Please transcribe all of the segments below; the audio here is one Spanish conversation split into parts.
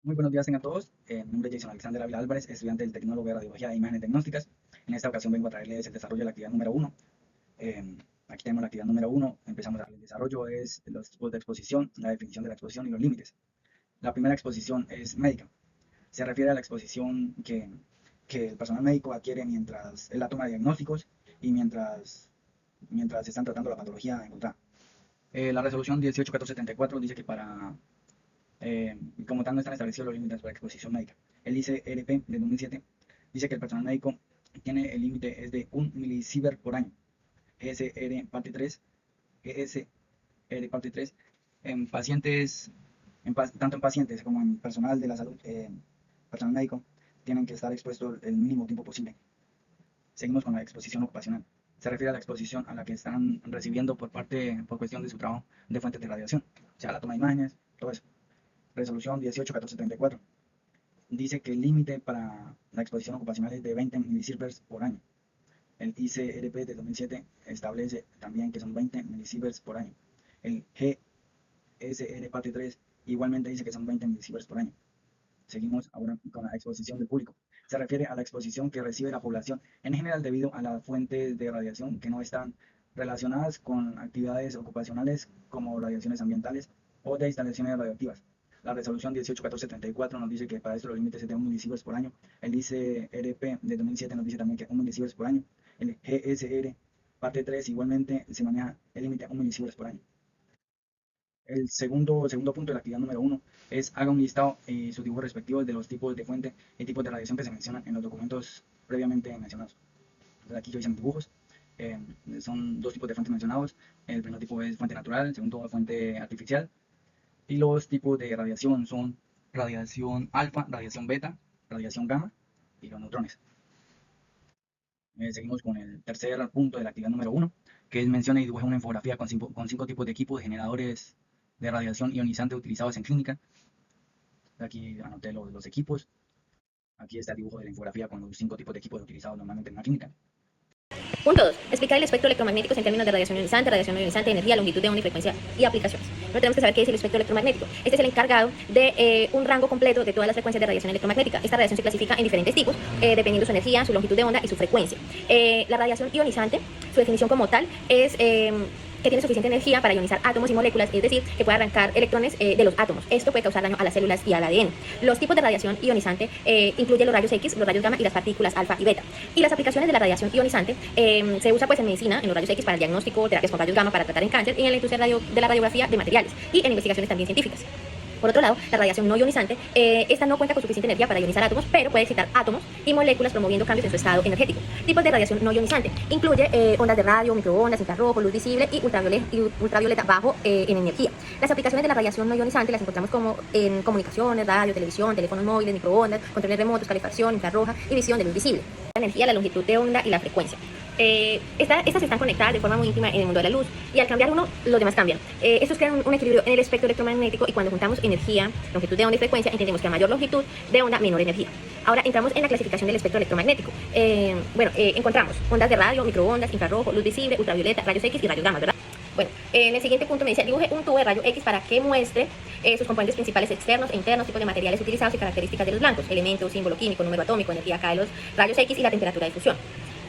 Muy buenos días a todos. Mi nombre es Jason Alexander Ávila Álvarez, estudiante del Tecnólogo de Radiología e Imágenes Diagnósticas. En esta ocasión vengo a traerles el desarrollo de la actividad número uno. Aquí tenemos la actividad número uno. Empezamos el desarrollo, es los tipos de exposición, la definición de la exposición y los límites. La primera exposición es médica. Se refiere a la exposición que el personal médico adquiere mientras él la toma de diagnósticos y mientras están tratando la patología encontrada. La resolución 18.1474 dice que como tal no están establecidos los límites para exposición médica. El ICRP de 2007 dice que el personal médico tiene el límite es de 1 milisievert por año. GSR parte 3, GSR parte 3 en pacientes, tanto en pacientes como en personal de la salud, personal médico, tienen que estar expuestos el mínimo tiempo posible. Seguimos con la exposición ocupacional. Se refiere a la exposición a la que están recibiendo por cuestión de su trabajo de fuentes de radiación, o sea, la toma de imágenes, todo eso. Resolución 18.1474 dice que el límite para la exposición ocupacional es de 20 milisieverts por año. El ICRP de 2007 establece también que son 20 milisieverts por año. El GSR parte 3 igualmente dice que son 20 milisieverts por año. Seguimos ahora con la exposición del público. Se refiere a la exposición que recibe la población en general debido a las fuentes de radiación que no están relacionadas con actividades ocupacionales como radiaciones ambientales o de instalaciones radioactivas. La resolución 18.1434 nos dice que para esto los límites es de 1 milisieverts por año. El ICRP de 2007 nos dice también que 1 milisieverts por año. El GSR parte 3 igualmente se maneja el límite a 1 milisieverts por año. El segundo punto de la actividad número uno es haga un listado y su dibujo respectivo de los tipos de fuente y tipos de radiación que se mencionan en los documentos previamente mencionados. Entonces aquí yo hice mis dibujos. Son dos tipos de fuentes mencionados. El primer tipo es fuente natural, el segundo fuente artificial. Y los tipos de radiación son radiación alfa, radiación beta, radiación gamma y los neutrones. Seguimos con el tercer punto de la actividad número uno, que es menciona y dibuja una infografía con cinco tipos de equipos de generadores de radiación ionizante utilizados en clínica. Aquí anoté los equipos. Aquí está el dibujo de la infografía con los 5 tipos de equipos utilizados normalmente en la clínica. Punto 2. Explicar el espectro electromagnético en términos de radiación ionizante, energía, longitud de onda y frecuencia y aplicaciones. No tenemos que saber qué es el espectro electromagnético. Este es el encargado de un rango completo de todas las frecuencias de radiación electromagnética. Esta radiación se clasifica en diferentes tipos, dependiendo su energía, su longitud de onda y su frecuencia. La radiación ionizante, su definición como tal, es que tiene suficiente energía para ionizar átomos y moléculas, es decir, que puede arrancar electrones de los átomos. Esto puede causar daño a las células y al ADN. Los tipos de radiación ionizante incluyen los rayos X, los rayos gamma y las partículas alfa y beta. Y las aplicaciones de la radiación ionizante se usa pues en medicina, en los rayos X para el diagnóstico, terapias con rayos gamma para tratar en cáncer y en la industria de la radiografía de materiales y en investigaciones también científicas. Por otro lado, la radiación no ionizante, esta no cuenta con suficiente energía para ionizar átomos, pero puede excitar átomos y moléculas promoviendo cambios en su estado energético. Tipos de radiación no ionizante incluye ondas de radio, microondas, infrarrojo, luz visible y ultravioleta bajo en energía. Las aplicaciones de la radiación no ionizante las encontramos como en comunicaciones, radio, televisión, teléfonos móviles, microondas, controles remotos, calefacción, infrarroja y visión de luz visible. La energía, la longitud de onda y la frecuencia. Estas están conectadas de forma muy íntima en el mundo de la luz y al cambiar uno, los demás cambian. Estos crean un equilibrio en el espectro electromagnético y cuando juntamos energía, longitud de onda y frecuencia, entendemos que a mayor longitud de onda, menor energía. Ahora entramos en la clasificación del espectro electromagnético. Encontramos ondas de radio, microondas, infrarrojo, luz visible, ultravioleta, rayos X y rayos gamma, ¿verdad? Bueno, en el siguiente punto me dice, dibuje un tubo de rayo X para que muestre sus componentes principales externos e internos, tipos de materiales utilizados y características de los blancos, elementos, símbolo químico, número atómico, energía K de los rayos X y la temperatura de fusión.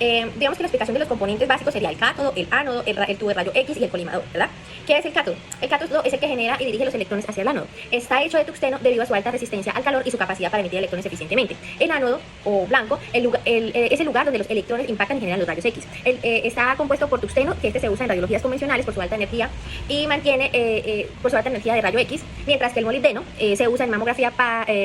Digamos que la explicación de los componentes básicos sería el cátodo, el ánodo, el tubo de rayo X y el colimador, ¿verdad? ¿Qué es el cátodo? El cátodo es el que genera y dirige los electrones hacia el ánodo. Está hecho de tuxteno debido a su alta resistencia al calor y su capacidad para emitir electrones eficientemente. El ánodo, o blanco, es el lugar donde los electrones impactan y generan los rayos X. Está compuesto por tuxteno, que se usa en radiologías convencionales por su alta energía y mantiene por su alta energía de rayo X, mientras que el molibdeno se usa en mamografía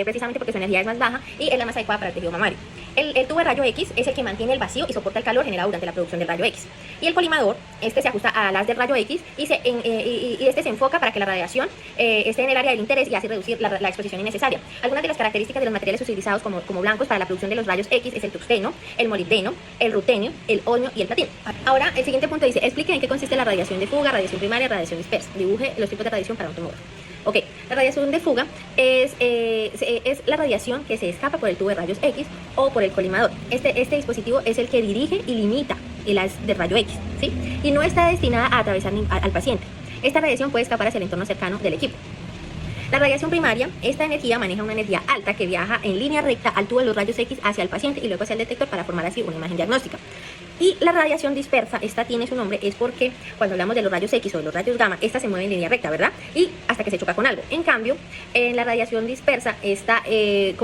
precisamente porque su energía es más baja y es la más adecuada para el tejido mamario. El tubo de rayo X es el que mantiene el vacío y soporta el calor generado durante la producción del rayo X. Y el colimador, se ajusta a las del rayo X y se enfoca para que la radiación esté en el área del interés y así reducir la exposición innecesaria. Algunas de las características de los materiales utilizados como blancos para la producción de los rayos X es el tuxteno, el molibdeno, el rutenio, el onio y el platino. Ahora, el siguiente punto dice, explique en qué consiste la radiación de fuga, radiación primaria, radiación dispersa. Dibuje los tipos de radiación para un tumor. Ok, la radiación de fuga es la radiación que se escapa por el tubo de rayos X o por el colimador. Este dispositivo es el que dirige y limita el haz de rayo X, ¿sí? Y no está destinada a atravesar al paciente. Esta radiación puede escapar hacia el entorno cercano del equipo. La radiación primaria, esta energía maneja una energía alta que viaja en línea recta al tubo de los rayos X hacia el paciente y luego hacia el detector para formar así una imagen diagnóstica. Y la radiación dispersa, esta tiene su nombre, es porque cuando hablamos de los rayos X o de los rayos gamma, esta se mueve en línea recta, ¿verdad? Y hasta que se choca con algo. En cambio, en la radiación dispersa, esta, esta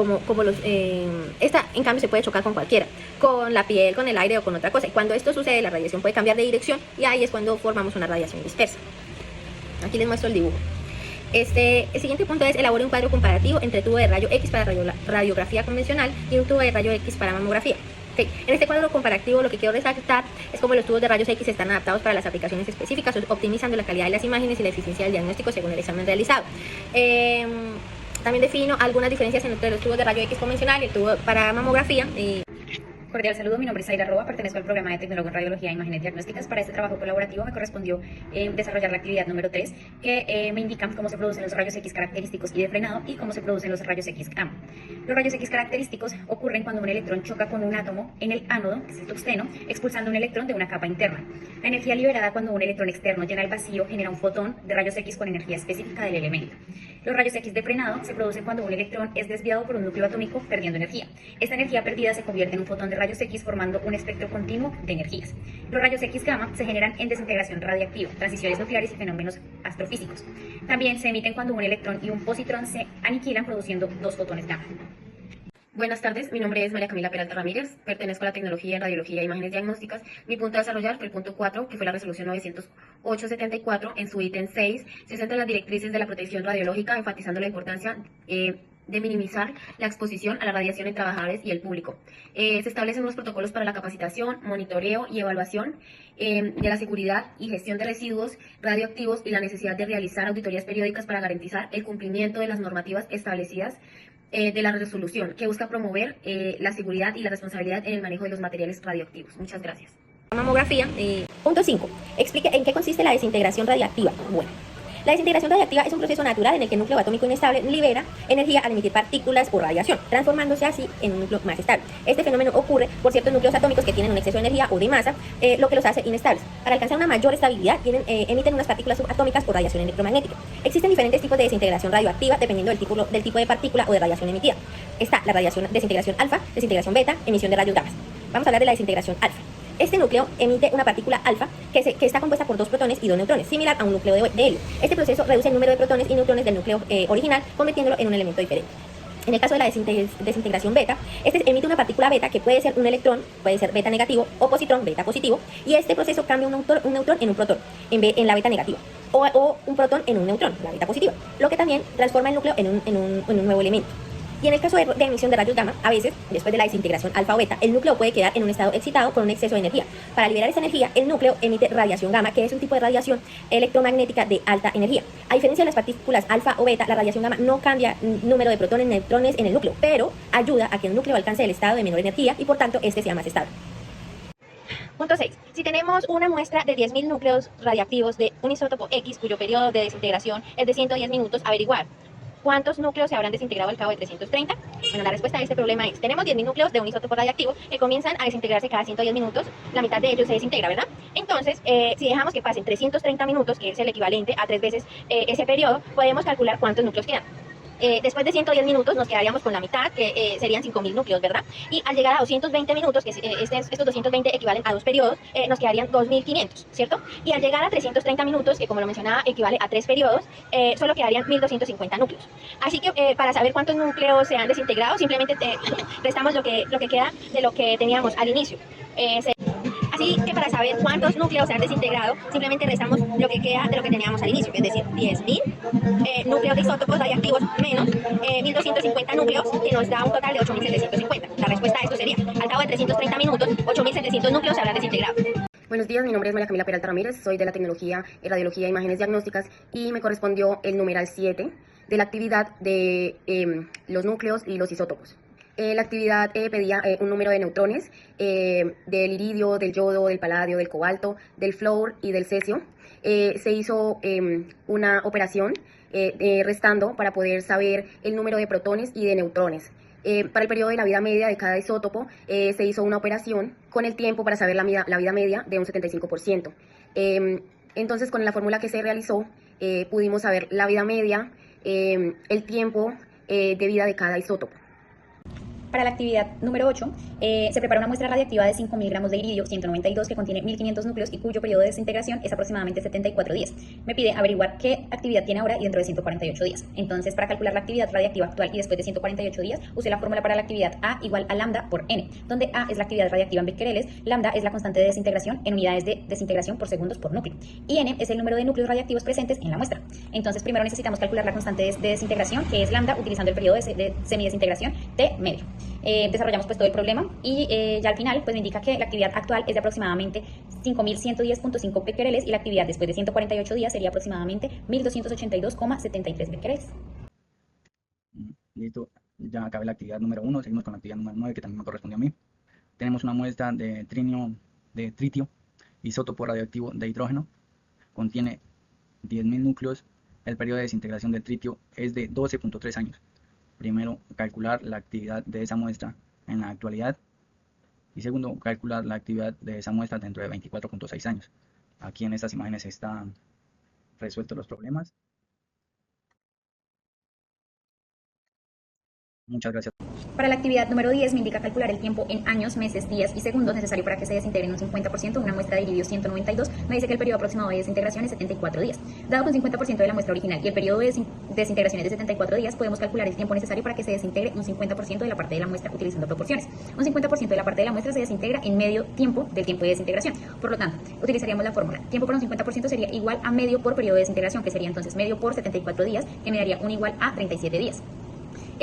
en cambio se puede chocar con cualquiera, con la piel, con el aire o con otra cosa. Y cuando esto sucede, la radiación puede cambiar de dirección y ahí es cuando formamos una radiación dispersa. Aquí les muestro el dibujo. El siguiente punto es elaborar un cuadro comparativo entre tubo de rayo X para radiografía convencional y un tubo de rayo X para mamografía. Okay. En este cuadro comparativo lo que quiero resaltar es cómo los tubos de rayos X están adaptados para las aplicaciones específicas, optimizando la calidad de las imágenes y la eficiencia del diagnóstico según el examen realizado. También defino algunas diferencias entre los tubos de rayo X convencional y el tubo para mamografía. Cordial saludo, mi nombre es Zaira Roa, pertenezco al programa de Tecnólogo en Radiología e Imágenes Diagnósticas. Para este trabajo colaborativo me correspondió desarrollar la actividad número 3, que me indica cómo se producen los rayos X característicos y de frenado y cómo se producen los rayos X gamma. Los rayos X característicos ocurren cuando un electrón choca con un átomo en el ánodo, que es el tuxteno, expulsando un electrón de una capa interna. La energía liberada cuando un electrón externo llena el vacío genera un fotón de rayos X con energía específica del elemento. Los rayos X de frenado se producen cuando un electrón es desviado por un núcleo atómico perdiendo energía. Esta energía perdida se convierte en un fotón de rayos X formando un espectro continuo de energías. Los rayos X gamma se generan en desintegración radiactiva, transiciones nucleares y fenómenos astrofísicos. También se emiten cuando un electrón y un positrón se aniquilan produciendo dos fotones gamma. Buenas tardes, mi nombre es María Camila Peralta Ramírez, pertenezco a la tecnología en radiología e imágenes diagnósticas. Mi punto a desarrollar fue el punto 4, que fue la resolución 908-74. En su ítem 6 se centra en las directrices de la protección radiológica, enfatizando la importancia de minimizar la exposición a la radiación en trabajadores y el público. Se establecen unos protocolos para la capacitación, monitoreo y evaluación de la seguridad y gestión de residuos radioactivos y la necesidad de realizar auditorías periódicas para garantizar el cumplimiento de las normativas establecidas de la resolución, que busca promover la seguridad y la responsabilidad en el manejo de los materiales radioactivos. Muchas gracias. Mamografía. Punto 5. Explique en qué consiste la desintegración radiactiva. Bueno, la desintegración radiactiva es un proceso natural en el que el núcleo atómico inestable libera energía al emitir partículas o radiación, transformándose así en un núcleo más estable. Este fenómeno ocurre por ciertos núcleos atómicos que tienen un exceso de energía o de masa, lo que los hace inestables. Para alcanzar una mayor estabilidad, emiten unas partículas subatómicas o radiación electromagnética. Existen diferentes tipos de desintegración radioactiva dependiendo del tipo de partícula o de radiación emitida. Está la desintegración alfa, desintegración beta, emisión de rayos gamma. Vamos a hablar de la desintegración alfa. Este núcleo emite una partícula alfa que está compuesta por 2 protones y 2 neutrones, similar a un núcleo de helio. Este proceso reduce el número de protones y neutrones del núcleo original, convirtiéndolo en un elemento diferente. En el caso de la desintegración beta, este emite una partícula beta que puede ser un electrón, puede ser beta negativo, o positrón, beta positivo, y este proceso cambia un neutrón en un protón, en la beta negativa, o un protón en un neutrón, la beta positiva, lo que también transforma el núcleo en un nuevo elemento. Y en el caso de emisión de rayos gamma, a veces, después de la desintegración alfa o beta, el núcleo puede quedar en un estado excitado con un exceso de energía. Para liberar esa energía, el núcleo emite radiación gamma, que es un tipo de radiación electromagnética de alta energía. A diferencia de las partículas alfa o beta, la radiación gamma no cambia número de protones, neutrones en el núcleo, pero ayuda a que el núcleo alcance el estado de menor energía y por tanto este sea más estable. Punto 6. Si tenemos una muestra de 10.000 núcleos radiactivos de un isótopo X cuyo periodo de desintegración es de 110 minutos, averiguar ¿cuántos núcleos se habrán desintegrado al cabo de 330? Bueno, la respuesta a este problema es, tenemos 10.000 núcleos de un isótopo radiactivo que comienzan a desintegrarse cada 110 minutos, la mitad de ellos se desintegra, ¿verdad? Entonces, si dejamos que pasen 330 minutos, que es el equivalente a 3 veces ese periodo, podemos calcular cuántos núcleos quedan. Después de 110 minutos nos quedaríamos con la mitad, que serían 5.000 núcleos, ¿verdad? Y al llegar a 220 minutos, que estos 220 equivalen a 2 periodos, nos quedarían 2.500, ¿cierto? Y al llegar a 330 minutos, que como lo mencionaba equivale a 3 periodos, solo quedarían 1.250 núcleos. Así que para saber cuántos núcleos se han desintegrado, simplemente restamos lo que queda de lo que teníamos al inicio. Así que para saber cuántos núcleos se han desintegrado, simplemente restamos lo que queda de lo que teníamos al inicio, es decir, 10.000 núcleos de isótopos radiactivos menos 1.250 núcleos, que nos da un total de 8.750. La respuesta a esto sería, al cabo de 330 minutos, 8.700 núcleos se habrán desintegrado. Buenos días, mi nombre es María Camila Peralta Ramírez, soy de la tecnología en radiología e imágenes diagnósticas y me correspondió el numeral 7 de la actividad de los núcleos y los isótopos. La actividad pedía un número de neutrones del iridio, del yodo, del paladio, del cobalto, del flúor y del cesio. Se hizo una operación restando para poder saber el número de protones y de neutrones. Para el periodo de la vida media de cada isótopo se hizo una operación con el tiempo para saber la vida media de un 75%. Entonces, con la fórmula que se realizó, pudimos saber la vida media el tiempo de vida de cada isótopo. Para la actividad número 8, se prepara una muestra radiactiva de 5.000 gramos de iridio 192 que contiene 1.500 núcleos y cuyo periodo de desintegración es aproximadamente 74 días. Me pide averiguar qué actividad tiene ahora y dentro de 148 días. Entonces, para calcular la actividad radiactiva actual y después de 148 días, usé la fórmula para la actividad A igual a lambda por N, donde A es la actividad radiactiva en becquereles, lambda es la constante de desintegración en unidades de desintegración por segundos por núcleo, y N es el número de núcleos radiactivos presentes en la muestra. Entonces, primero necesitamos calcular la constante de desintegración, que es lambda, utilizando el periodo de semidesintegración T medio. Desarrollamos pues todo el problema y ya al final pues me indica que la actividad actual es de aproximadamente 5.110.5 becquereles y la actividad después de 148 días sería aproximadamente 1.282,73 becquereles. Listo, ya acabé la actividad número 1, seguimos con la actividad número 9 que también me correspondió a mí. Tenemos una muestra de tritio, isótopo radioactivo de hidrógeno, contiene 10.000 núcleos, el periodo de desintegración del tritio es de 12.3 años. Primero, calcular la actividad de esa muestra en la actualidad y segundo, calcular la actividad de esa muestra dentro de 24.6 años. Aquí en estas imágenes están resueltos los problemas. Muchas gracias. Para la actividad número 10 me indica calcular el tiempo en años, meses, días y segundos necesario para que se desintegre en un 50% una muestra de iridio 192. Me dice que el periodo aproximado de desintegración es 74 días. Dado que un 50% de la muestra original y el periodo de desintegración es de 74 días, podemos calcular el tiempo necesario para que se desintegre un 50% de la parte de la muestra utilizando proporciones. Un 50% de la parte de la muestra se desintegra en medio tiempo del tiempo de desintegración. Por lo tanto, utilizaríamos la fórmula. Tiempo por un 50% sería igual a medio por periodo de desintegración, que sería entonces medio por 74 días, que me daría un igual a 37 días.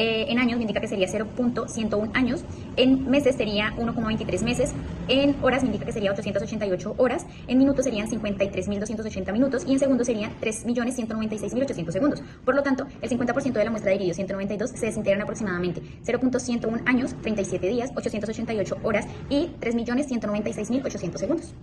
En años me indica que sería 0.101 años, en meses sería 1,23 meses, en horas me indica que sería 888 horas, en minutos serían 53.280 minutos y en segundos serían 3.196.800 segundos. Por lo tanto, el 50% de la muestra de iridio 192 se desintegra en aproximadamente 0.101 años, 37 días, 888 horas y 3.196.800 segundos.